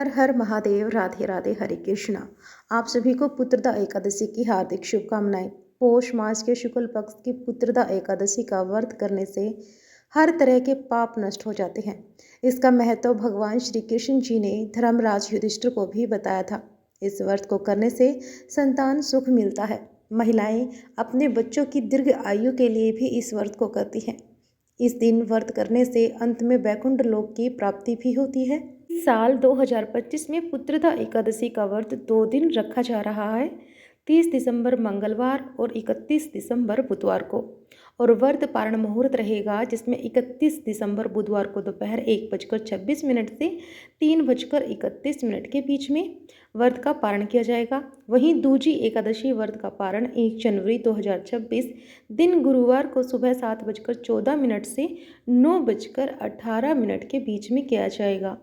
हर हर महादेव, राधे राधे, हरे कृष्णा। आप सभी को पुत्रदा एकादशी की हार्दिक शुभकामनाएं। पौष मास के शुक्ल पक्ष की पुत्रदा एकादशी का व्रत करने से हर तरह के पाप नष्ट हो जाते हैं। इसका महत्व भगवान श्री कृष्ण जी ने धर्मराज युधिष्ठिर को भी बताया था। इस व्रत को करने से संतान सुख मिलता है। महिलाएं अपने बच्चों की दीर्घ आयु के लिए भी इस व्रत को करती हैं। इस दिन व्रत करने से अंत में वैकुंठ लोक की प्राप्ति भी होती है। इस साल 2025 में पुत्रदा एकादशी का व्रत 2 दिन रखा जा रहा है, 30 दिसंबर मंगलवार और 31 दिसंबर बुधवार को। और व्रत पारण मुहूर्त रहेगा, जिसमें 31 दिसंबर बुधवार को दोपहर 1:26 से 3:31 के बीच में व्रत का पारण किया जाएगा। वहीं दूजी एकादशी व्रत का पारण 1 जनवरी 2026 दिन गुरुवार को सुबह 7:14 से 9:18 के बीच में किया जाएगा।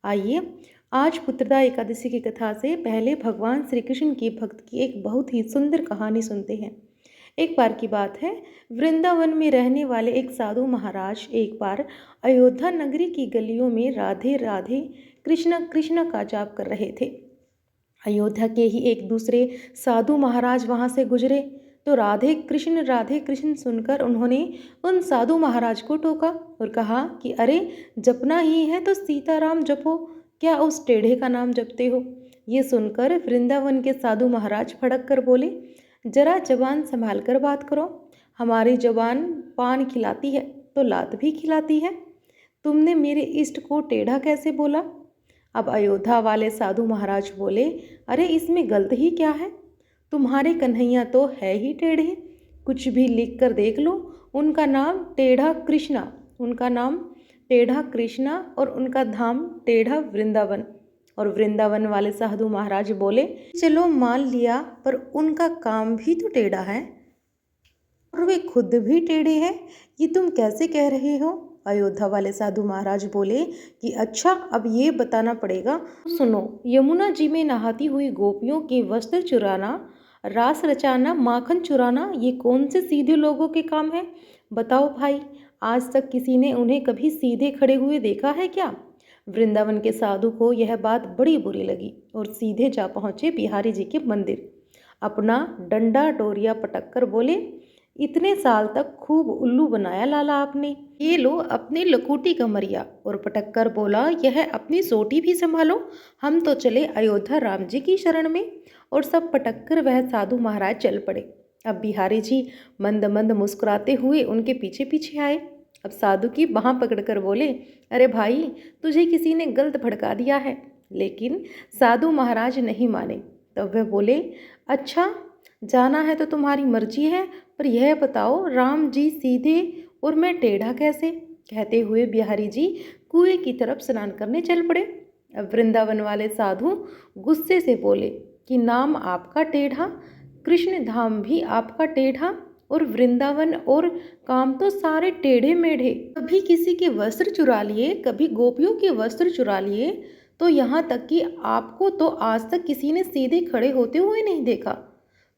आइए आज पुत्रदा एकादशी की कथा से पहले भगवान श्री कृष्ण की भक्त की एक बहुत ही सुंदर कहानी सुनते हैं। एक बार की बात है, वृंदावन में रहने वाले एक साधु महाराज एक बार अयोध्या नगरी की गलियों में राधे राधे कृष्णा कृष्णा का जाप कर रहे थे। अयोध्या के ही एक दूसरे साधु महाराज वहां से गुजरे तो राधे कृष्ण सुनकर उन्होंने उन साधु महाराज को टोका और कहा कि अरे, जपना ही है तो सीताराम जपो, क्या उस टेढ़े का नाम जपते हो। ये सुनकर वृंदावन के साधु महाराज भड़क कर बोले, जरा जबान संभाल कर बात करो। हमारी जबान पान खिलाती है तो लात भी खिलाती है। तुमने मेरे इष्ट को टेढ़ा कैसे बोला। अब अयोध्या वाले साधु महाराज बोले, अरे इसमें गलत ही क्या है, तुम्हारे कन्हैया तो है ही टेढ़े। कुछ भी लिख कर देख लो, उनका नाम टेढ़ा कृष्णा और उनका धाम टेढ़ा वृंदावन। और वृंदावन वाले साधु महाराज बोले, चलो मान लिया, पर उनका काम भी तो टेढ़ा है और वे खुद भी टेढ़े हैं, ये तुम कैसे कह रहे हो। अयोध्या वाले साधु महाराज बोले कि अच्छा, अब ये बताना पड़ेगा। सुनो, यमुना जी में नहाती हुई गोपियों के वस्त्र चुराना, रास रचाना, माखन चुराना, ये कौन से सीधे लोगों के काम है। बताओ भाई, आज तक किसी ने उन्हें कभी सीधे खड़े हुए देखा है क्या। वृंदावन के साधु को यह बात बड़ी बुरी लगी और सीधे जा पहुँचे बिहारी जी के मंदिर। अपना डंडा डोरिया पटक कर बोले, इतने साल तक खूब उल्लू बनाया लाला आपने, ये लो अपनी लकूटी कमरिया। और पटक कर बोला, यह अपनी सोटी भी संभालो, हम तो चले अयोध्या राम जी की शरण में। और सब पटक कर वह साधु महाराज चल पड़े। अब बिहारी जी मंद मंद मुस्कुराते हुए उनके पीछे पीछे आए। अब साधु की बाँह पकड़कर बोले, अरे भाई, तुझे किसी ने गलत भड़का दिया है। लेकिन साधु महाराज नहीं माने। तब वह बोले, अच्छा, जाना है तो तुम्हारी मर्जी है, पर यह बताओ राम जी सीधे और मैं टेढ़ा कैसे। कहते हुए बिहारी जी कुएं की तरफ स्नान करने चल पड़े। अब वृंदावन वाले साधु गुस्से से बोले कि नाम आपका टेढ़ा, कृष्ण धाम भी आपका टेढ़ा, और वृंदावन और काम तो सारे टेढ़े मेढ़े। कभी किसी के वस्त्र चुरा लिए, कभी गोपियों के वस्त्र चुरा लिए, तो यहाँ तक कि आपको तो आज तक किसी ने सीधे खड़े होते हुए नहीं देखा।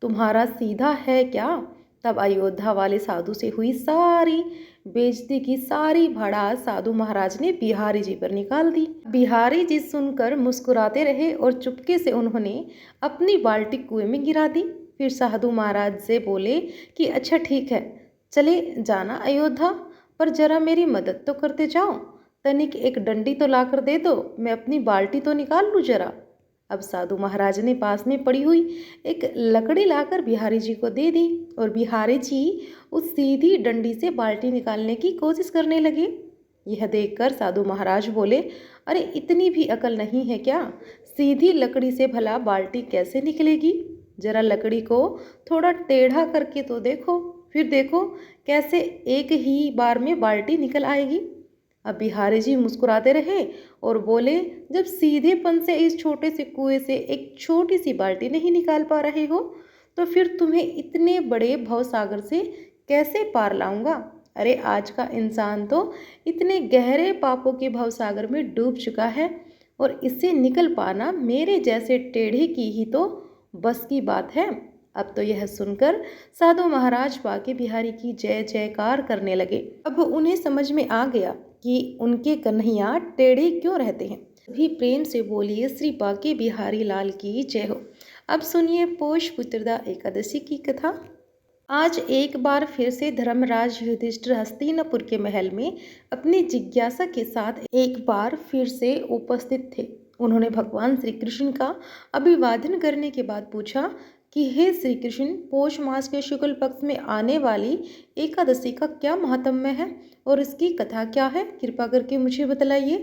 तुम्हारा सीधा है क्या। तब अयोध्या वाले साधु से हुई सारी बेइज्जती की सारी भड़ास साधु महाराज ने बिहारी जी पर निकाल दी। बिहारी जी सुनकर मुस्कुराते रहे और चुपके से उन्होंने अपनी बाल्टी कुएं में गिरा दी। फिर साधु महाराज से बोले कि अच्छा ठीक है, चले जाना अयोध्या, पर जरा मेरी मदद तो करते जाओ। तनिक एक डंडी तो लाकर दे दो, मैं अपनी बाल्टी तो निकाल लूँ जरा। अब साधु महाराज ने पास में पड़ी हुई एक लकड़ी लाकर बिहारी जी को दे दी और बिहारी जी उस सीधी डंडी से बाल्टी निकालने की कोशिश करने लगे। यह देखकर साधु महाराज बोले, अरे इतनी भी अकल नहीं है क्या, सीधी लकड़ी से भला बाल्टी कैसे निकलेगी। जरा लकड़ी को थोड़ा टेढ़ा करके तो देखो, फिर देखो कैसे एक ही बार में बाल्टी निकल आएगी। अब बिहारी जी मुस्कुराते रहे और बोले, जब सीधेपन से इस छोटे से कुएं से एक छोटी सी बाल्टी नहीं निकाल पा रहे हो, तो फिर तुम्हें इतने बड़े भवसागर से कैसे पार लाऊंगा। अरे आज का इंसान तो इतने गहरे पापों के भवसागर में डूब चुका है, और इससे निकल पाना मेरे जैसे टेढ़े की ही तो बस की बात है। अब तो यह सुनकर साधु महाराज बाके बिहारी की जय जयकार करने लगे। अब उन्हें समझ में आ गया कि उनके कन्हैया टेढ़े क्यों रहते हैं। भी प्रेम से बोलिए श्री बांके बिहारी लाल की जय हो। अब सुनिए पोष पुत्रदा एकादशी की कथा। आज एक बार फिर से धर्मराज युधिष्ठिर हस्तिनापुर के महल में अपनी जिज्ञासा के साथ एक बार फिर से उपस्थित थे। उन्होंने भगवान श्री कृष्ण का अभिवादन करने के बाद पूछा कि हे श्री कृष्ण, पौष मास के शुक्ल पक्ष में आने वाली एकादशी का क्या महात्म्य है और इसकी कथा क्या है, कृपा करके मुझे बतलाइए।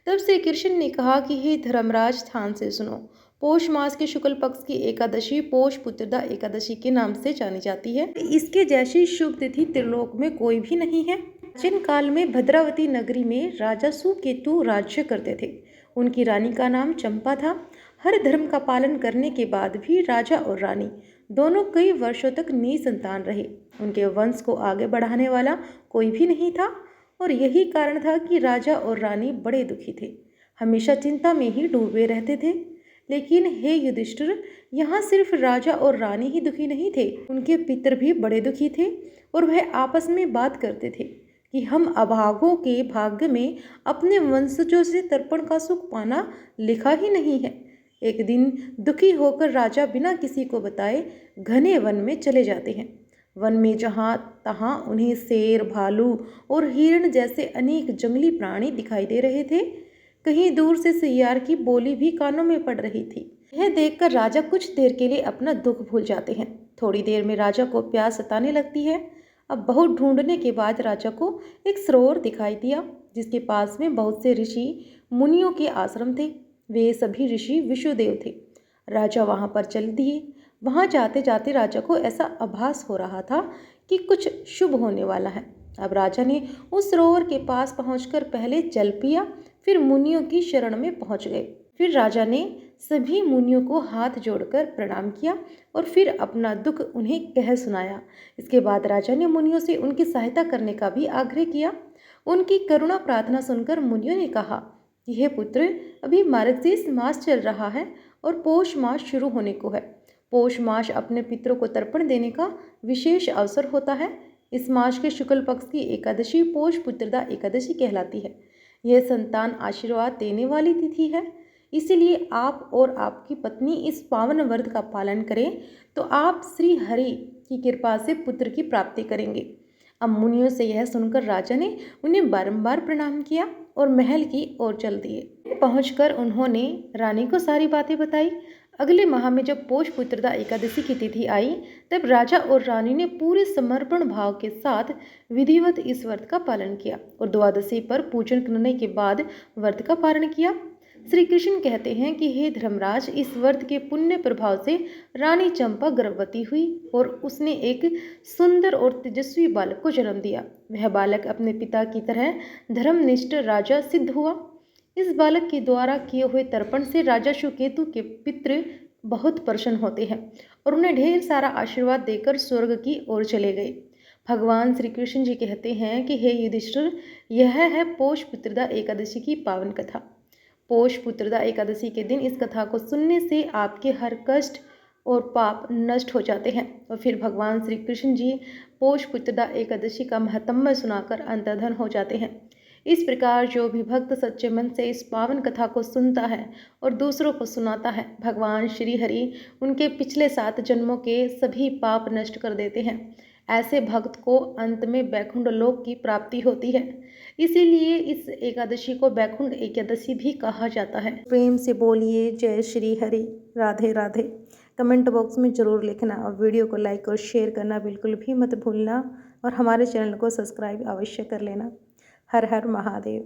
तब श्री कृष्ण ने कहा कि हे धर्मराज, ध्यान से सुनो। पौष मास के शुक्ल पक्ष की एकादशी पौष पुत्रदा एकादशी के नाम से जानी जाती है। इसके जैसी शुभ तिथि त्रिलोक में कोई भी नहीं है। प्राचीन काल में भद्रावती नगरी में राजा सुकेतु राज्य करते थे। उनकी रानी का नाम चंपा था। हर धर्म का पालन करने के बाद भी राजा और रानी दोनों कई वर्षों तक निसंतान रहे। उनके वंश को आगे बढ़ाने वाला कोई भी नहीं था और यही कारण था कि राजा और रानी बड़े दुखी थे, हमेशा चिंता में ही डूबे रहते थे। लेकिन हे युधिष्ठिर, यहाँ सिर्फ राजा और रानी ही दुखी नहीं थे, उनके पितर भी बड़े दुखी थे और वह आपस में बात करते थे कि हम अभागों के भाग्य में अपने वंशजों से तर्पण का सुख पाना लिखा ही नहीं है। एक दिन दुखी होकर राजा बिना किसी को बताए घने वन में चले जाते हैं। वन में जहाँ तहाँ उन्हें शेर, भालू और हिरण जैसे अनेक जंगली प्राणी दिखाई दे रहे थे। कहीं दूर से सियार की बोली भी कानों में पड़ रही थी। यह देखकर राजा कुछ देर के लिए अपना दुख भूल जाते हैं। थोड़ी देर में राजा को प्यास सताने लगती है। अब बहुत ढूंढने के बाद राजा को एक सरोवर दिखाई दिया जिसके पास में बहुत से ऋषि मुनियों के आश्रम थे। वे सभी ऋषि विष्णुदेव थे। राजा वहां पर चल दिए। वहां जाते जाते राजा को ऐसा आभास हो रहा था कि कुछ शुभ होने वाला है। अब राजा ने उस सरोवर के पास पहुंचकर पहले जल पिया, फिर मुनियों की शरण में पहुंच गए। फिर राजा ने सभी मुनियों को हाथ जोड़कर प्रणाम किया और फिर अपना दुख उन्हें कह सुनाया। इसके बाद राजा ने मुनियों से उनकी सहायता करने का भी आग्रह किया। उनकी करुणा प्रार्थना सुनकर मुनियों ने कहा कि हे पुत्र, अभी मार्गशीर्ष मास चल रहा है और पौष मास शुरू होने को है। पौष मास अपने पितरों को तर्पण देने का विशेष अवसर होता है। इस मास के शुक्ल पक्ष की एकादशी पौष पुत्रदा एकादशी कहलाती है। यह संतान आशीर्वाद देने वाली तिथि है। इसीलिए आप और आपकी पत्नी इस पावन व्रत का पालन करें तो आप श्री हरि की कृपा से पुत्र की प्राप्ति करेंगे। अब मुनियों से यह सुनकर राजा ने उन्हें बारंबार प्रणाम किया और महल की ओर चल दिए। पहुंचकर उन्होंने रानी को सारी बातें बताई। अगले माह में जब पौष पुत्रदा एकादशी की तिथि आई, तब राजा और रानी ने पूरे समर्पण भाव के साथ विधिवत इस व्रत का पालन किया और द्वादशी पर पूजन करने के बाद व्रत का पारण किया। श्री कृष्ण कहते हैं कि हे धर्मराज, इस व्रत के पुण्य प्रभाव से रानी चंपा गर्भवती हुई और उसने एक सुंदर और तेजस्वी बालक को जन्म दिया। वह बालक अपने पिता की तरह धर्मनिष्ठ राजा सिद्ध हुआ। इस बालक के द्वारा किए हुए तर्पण से राजा सुकेतु के पितृ बहुत प्रसन्न होते हैं और उन्हें ढेर सारा आशीर्वाद देकर स्वर्ग की ओर चले गए। भगवान श्री कृष्ण जी कहते हैं कि हे युधिष्ठिर, यह है पौष पुत्रदा एकादशी की पावन कथा। पौष पुत्रदा एकादशी के दिन इस कथा को सुनने से आपके हर कष्ट और पाप नष्ट हो जाते हैं और फिर भगवान श्री कृष्ण जी पौष पुत्रदा एकादशी का महत्म्य सुनाकर अंतर्धन हो जाते हैं। इस प्रकार जो भी भक्त सच्चे मन से इस पावन कथा को सुनता है और दूसरों को सुनाता है, भगवान श्री हरि उनके पिछले 7 जन्मों के सभी पाप नष्ट कर देते हैं। ऐसे भक्त को अंत में वैकुंठ लोक की प्राप्ति होती है। इसीलिए इस एकादशी को वैकुंठ एकादशी भी कहा जाता है। प्रेम से बोलिए जय श्री हरि। राधे राधे। कमेंट बॉक्स में ज़रूर लिखना और वीडियो को लाइक और शेयर करना बिल्कुल भी मत भूलना और हमारे चैनल को सब्सक्राइब अवश्य कर लेना। हर हर महादेव।